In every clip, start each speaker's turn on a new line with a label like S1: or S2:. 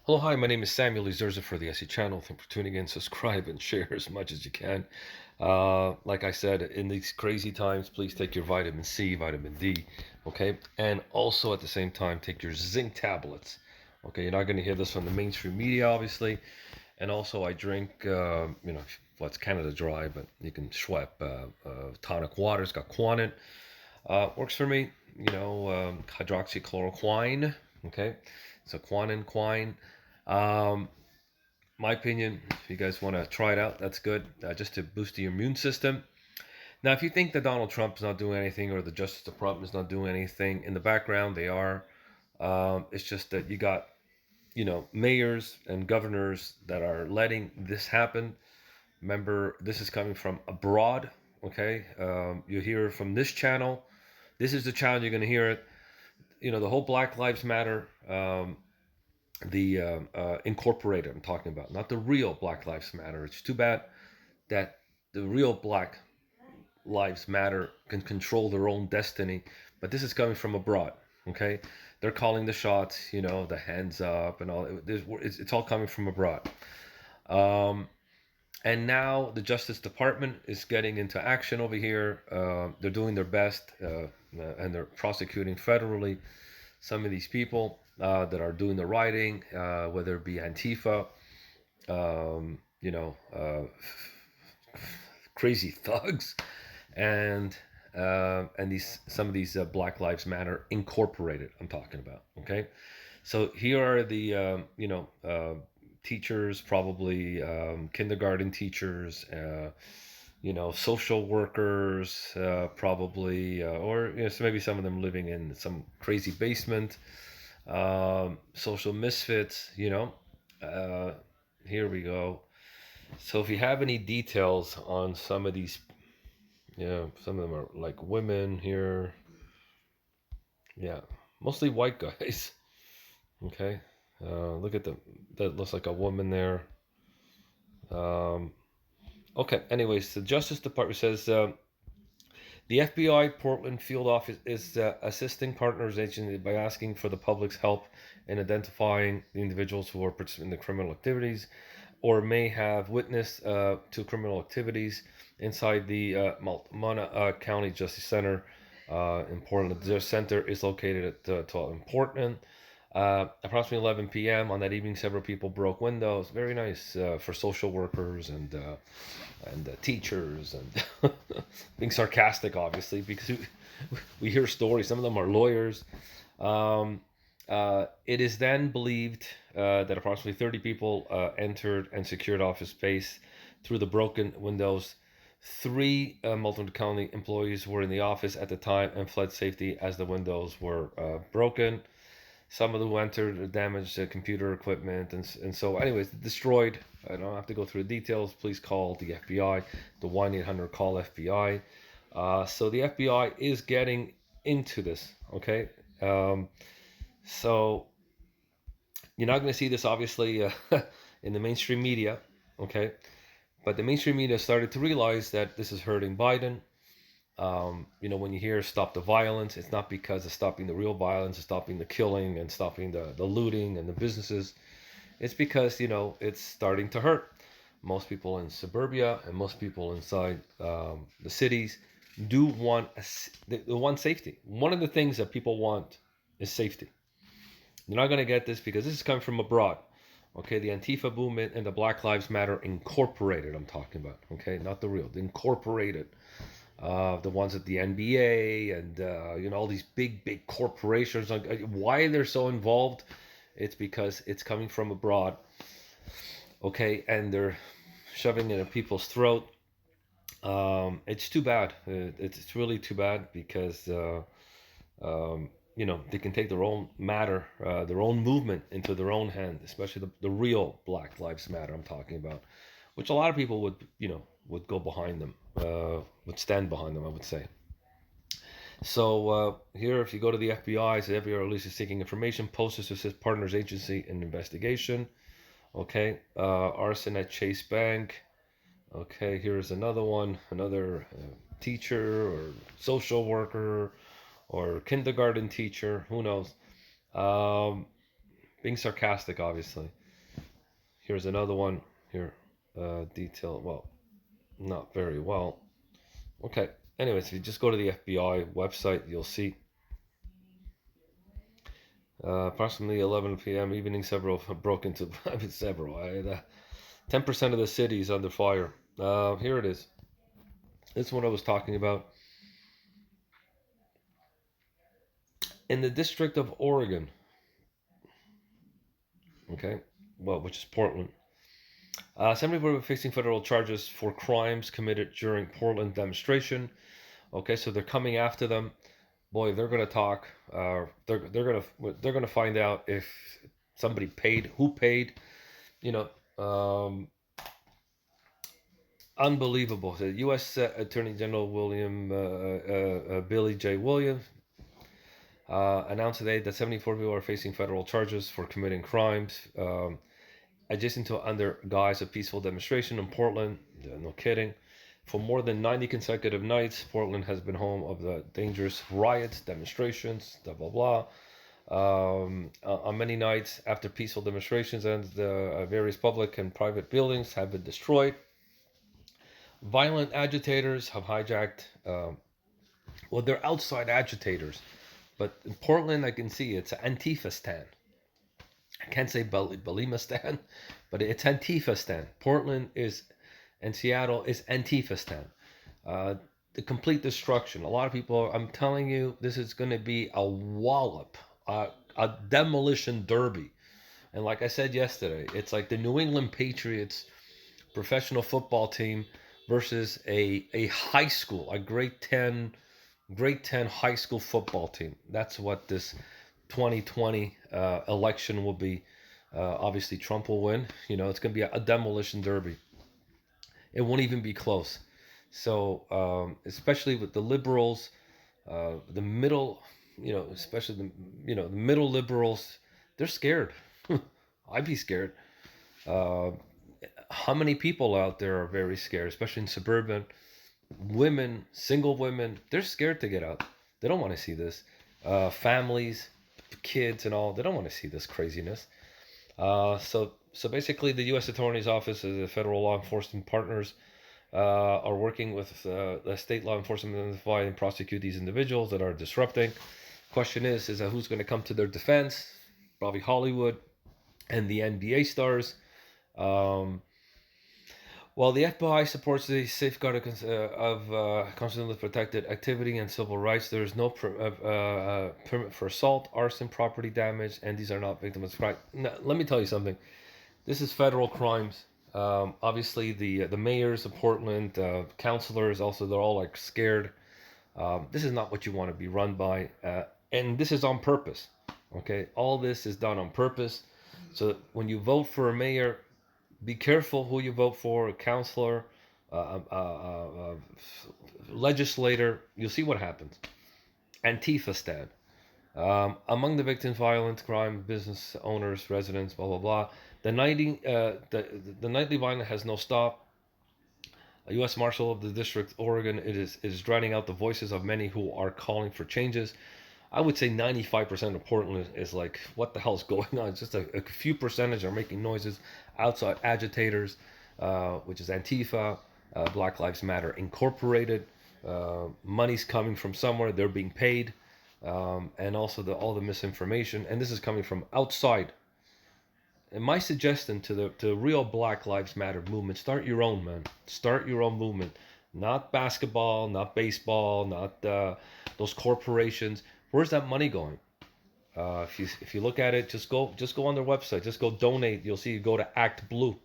S1: Hello, hi, my name is Samuel Zerza for the SE channel. Thanks for tuning in. Subscribe and share as much as you can. Like I said, in these crazy times, please take your vitamin C, vitamin D, okay? And also at the same time, take your zinc tablets. Okay, you're not going to hear this from the mainstream media, obviously. And also, I drink, well, it's Canada Dry, but you can Schwepp tonic water. It's got quinine. Works for me. Hydroxychloroquine. Okay, so quine. Um, my opinion, if you guys want to try it out, that's good. Just to boost your immune system. Now, if you think that Donald Trump is not doing anything or the Justice Department is not doing anything in the background, they are. It's just that you got, mayors and governors that are letting this happen. Remember, this is coming from abroad. Okay, you hear from this channel. This is the channel you're going to hear it. The whole Black Lives Matter, the incorporated. I'm talking about, not the real Black Lives Matter. It's too bad that the real Black Lives Matter can control their own destiny, but this is coming from abroad. Okay, they're calling the shots. The hands up and all. It's all coming from abroad. Um, and now the Justice Department is getting into action over here. They're doing their best, and they're prosecuting federally some of these people that are doing the writing, whether it be Antifa, um, you know, uh, crazy thugs, and these some of these Black Lives Matter Incorporated. I'm talking about. Okay, so here are the teachers, probably kindergarten teachers. Social workers, probably, or so maybe some of them living in some crazy basement, social misfits. Uh, Here we go. So if you have any details on some of these, some of them are like women here. Yeah, mostly white guys. Okay, look at them. That looks like a woman there. Um, okay. Anyways, the Justice Department says the FBI Portland field office is assisting partners agency by asking for the public's help in identifying the individuals who are participating in the criminal activities or may have witnessed to criminal activities inside the Multnomah County Justice Center in Portland. Their center is located at 12 in Portland. Approximately 11 p.m. on that evening, several people broke windows. Very nice for social workers and teachers and being sarcastic, obviously, because we hear stories. Some of them are lawyers. Um, it is then believed that approximately 30 people entered and secured office space through the broken windows. Three Multnomah County employees were in the office at the time and fled safety as the windows were broken. Some of them entered damaged computer equipment, and so, anyways, destroyed. I don't have to go through the details. Please call the FBI, the 1-800 call FBI. So the FBI is getting into this. Okay, so you're not going to see this obviously in the mainstream media. Okay, but the mainstream media started to realize that this is hurting Biden. When you hear stop the violence, it's not because of stopping the real violence, it's stopping the killing and stopping the looting and the businesses. It's because, it's starting to hurt. Most people in suburbia and most people inside the cities do want they want safety. One of the things that people want is safety. They're not going to get this because this is coming from abroad. Okay, the Antifa movement and the Black Lives Matter Incorporated, I'm talking about. Okay, not the real, the Incorporated, the ones at the NBA and all these big corporations. Like, why they're so involved? It's because it's coming from abroad. Okay, and they're shoving it in people's throat. It's too bad. It's really too bad because they can take their own matter, their own movement into their own hand, especially the real Black Lives Matter I'm talking about, which a lot of people would go behind them, would stand behind them, I would say. So here, if you go to the FBI, it says FBI releases seeking information, posters to assist partners agency in investigation. Okay, arson at Chase Bank. Okay, here's another one, another teacher or social worker or kindergarten teacher, who knows. Um, Being sarcastic, obviously. Here's another one. Here, detail. Well, not very well. Okay. Anyways, if you just go to the FBI website, you'll see approximately 11 p.m. evening, several broke into several. 10% of the city is under fire. Here it is. This is what I was talking about. In the District of Oregon, okay, well, which is Portland, 70 people were facing federal charges for crimes committed during Portland demonstration. Okay, so they're coming after them. Boy, they're gonna talk. They're gonna find out if somebody paid, who paid. You know, unbelievable. The U.S. Attorney General Billy J. Williams announced today that 74 people are facing federal charges for committing crimes adjacent to under guise of peaceful demonstration in Portland. No kidding. For more than 90 consecutive nights, Portland has been home of the dangerous riots, demonstrations, blah blah blah. On many nights after peaceful demonstrations and the various public and private buildings have been destroyed, violent agitators have hijacked. Well, they're outside agitators, but in Portland, I can see it's Antifa stand. I can't say Belima stand, but it's Antifa stand. Portland is, and Seattle is Antifa stand. Uh, the complete destruction. A lot of people, I'm telling you, this is going to be a wallop, a demolition derby. And like I said yesterday, it's like the New England Patriots professional football team versus a high school, a grade 10 high school football team. That's what this 2020 election will be. Obviously, Trump will win. You know, it's going to be a demolition derby. It won't even be close. So, especially with the liberals, the middle, especially the middle liberals, they're scared. I'd be scared. Uh, how many people out there are very scared, especially in suburban women, single women? They're scared to get out. They don't want to see this. Families, kids, and all. They don't want to see this craziness. So basically, the U.S. Attorney's Office and the federal law enforcement partners are working with the state law enforcement to identify and prosecute these individuals that are disrupting. Question is who's going to come to their defense? Probably Hollywood and the NBA stars. Um, while the FBI supports the safeguard of constitutionally protected activity and civil rights, there is no permit for assault, arson, property damage, and these are not victims of crime. Now, let me tell you something. This is federal crimes. Obviously, the mayors of Portland, councilors, also they're all like scared. This is not what you want to be run by, and this is on purpose. Okay, all this is done on purpose. So when you vote for a mayor, be careful who you vote for, a counselor, legislator. You'll see what happens. Antifa stand. Among the victims, violent crime, business owners, residents, blah blah blah. The nightly violence has no stop. A U.S. Marshal of the District, Oregon, it is drowning out the voices of many who are calling for changes. I would say 95% of Portland is like, what the hell's going on? It's just a few percentage are making noises. Outside agitators, which is Antifa, Black Lives Matter Incorporated. Money's coming from somewhere. They're being paid. And also all the misinformation. And this is coming from outside. And my suggestion to the real Black Lives Matter movement: start your own, man. Start your own movement. Not basketball, not baseball, not those corporations. Where's that money going? If you look at it, just go on their website. Just go donate. You'll see. You go to Act Blue.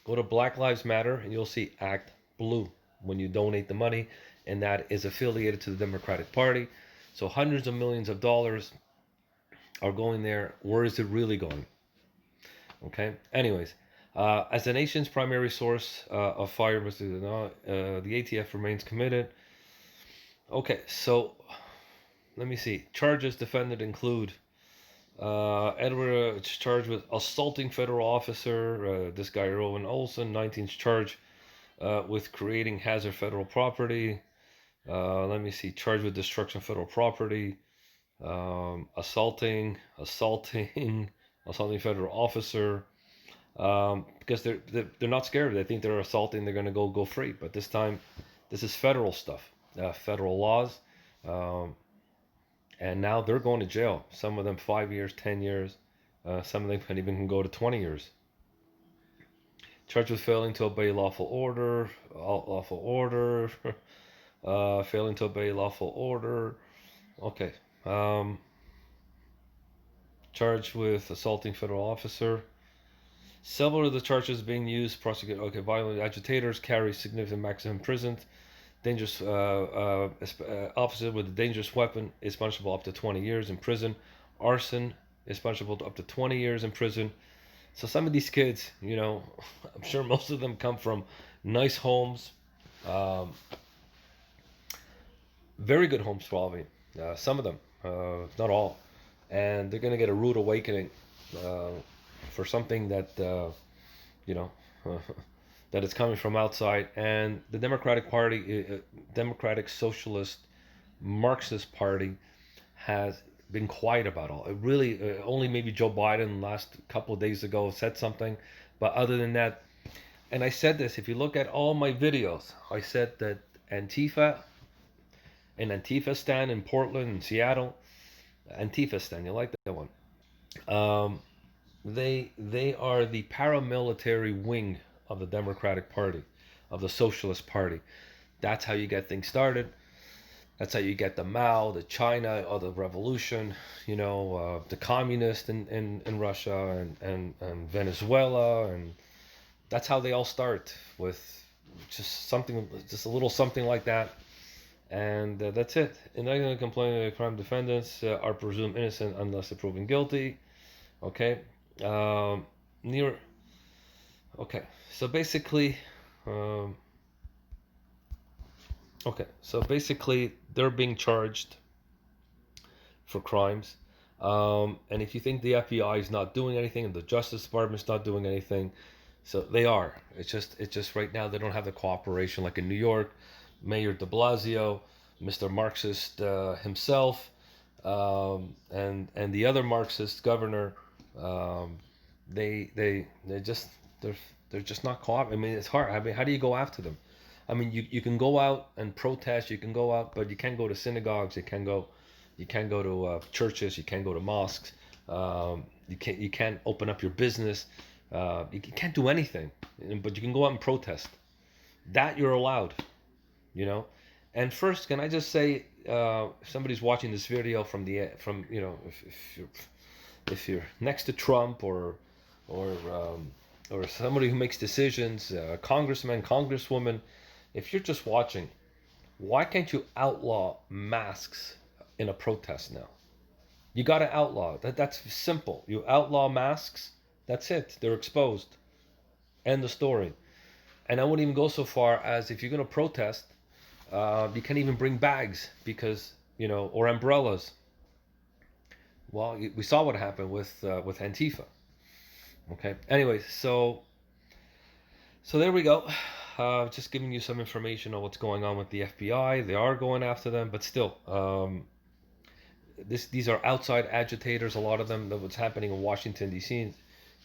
S1: Go to Black Lives Matter, and you'll see Act Blue when you donate the money, and that is affiliated to the Democratic Party. So hundreds of millions of dollars are going there. Where is it really going? Okay. Anyways, as the nation's primary source of fire, the ATF remains committed. Okay, so let me see. Charges defended include Edward is charged with assaulting federal officer. This guy Rowan Olson, 19th charge with creating hazard federal property. Let me see. Charged with destruction of federal property. Assaulting, assaulting federal officer, because they're not scared. They think they're assaulting, they're going to go free. But this time, this is federal stuff, federal laws, um, and now they're going to jail. Some of them 5 years, 10 years. Some of them can even go to 20 years. Charged with failing to obey lawful order, failing to obey lawful order. Okay. Um, Charged with assaulting federal officer. Several of the charges being used prosecute. Okay, violent agitators carry significant maximum prison. Dangerous officer with a dangerous weapon is punishable up to 20 years in prison. Arson is punishable up to 20 years in prison. So some of these kids, I'm sure most of them come from nice homes, um, very good homes probably. Some of them, not all, and they're gonna get a rude awakening uh, for something that you know that is coming from outside. And the Democratic Party, Democratic Socialist Marxist Party, has been quiet about all. It really only maybe Joe Biden last couple of days ago said something, but other than that, and I said this. If you look at all my videos, I said that Antifa and Antifa stand in Portland and Seattle. Antifa stand, you like that one? Um, they are the paramilitary wing of the Democratic Party, of the Socialist Party. That's how you get things started. That's how you get the Mao, the China, or the revolution, the communists in Russia and Venezuela. And that's how they all start, with just a little something like that. And that's it. Indictment and complaining crime defendants are presumed innocent unless they're proven guilty. Okay. Um, near. Okay. So basically, um, they're being charged for crimes. And if you think the FBI is not doing anything and the Justice Department's not doing anything, so they are. It's just right now they don't have the cooperation like in New York, Mayor De Blasio, Mr. Marxist himself, and the other Marxist governor. Um, they just they're just not cooperating. I mean, it's hard. I mean, how do you go after them? I mean, you can go out and protest. You can go out, but you can't go to synagogues. You can't go to churches. You can't go to mosques. You can't open up your business. You can't do anything, but you can go out and protest. That you're allowed, you know. And first, can I just say, if somebody's watching this video from if you're next to Trump or um, or somebody who makes decisions, congressman, congresswoman, if you're just watching, why can't you outlaw masks in a protest now? You got to outlaw that. That's simple. You outlaw masks. That's it. They're exposed. End the story. And I wouldn't even go so far as, if you're going to protest, you can't even bring bags because or umbrellas. Well, we saw what happened with Antifa. Okay. Anyway, so there we go. Just giving you some information on what's going on with the FBI. They are going after them, but still, these are outside agitators. A lot of them. That what's happening in Washington D.C.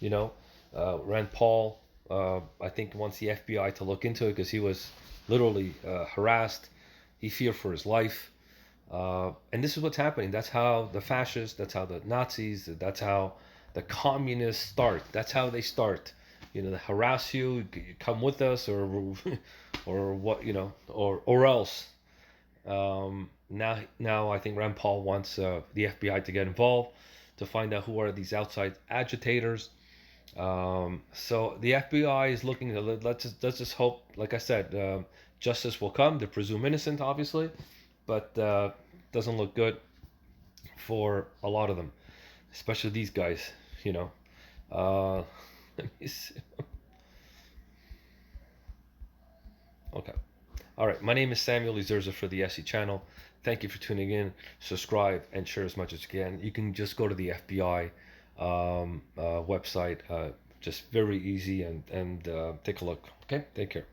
S1: Rand Paul. I think wants the FBI to look into it because he was literally harassed. He feared for his life. And this is what's happening. That's how the fascists, that's how the Nazis, that's how the communists start. That's how they start. They harass you, you come with us, or or what, or else. Now I think Rand Paul wants the FBI to get involved to find out who are these outside agitators. So the FBI is looking. Let's just hope. Like I said, justice will come. They're presumed innocent, obviously, but doesn't look good for a lot of them, especially these guys. You know. Let me see. Okay. All right. My name is Samuel Ezerza for the SE channel. Thank you for tuning in. Subscribe and share as much as you can. You can just go to the FBI website. Just very easy and take a look. Okay. Take care.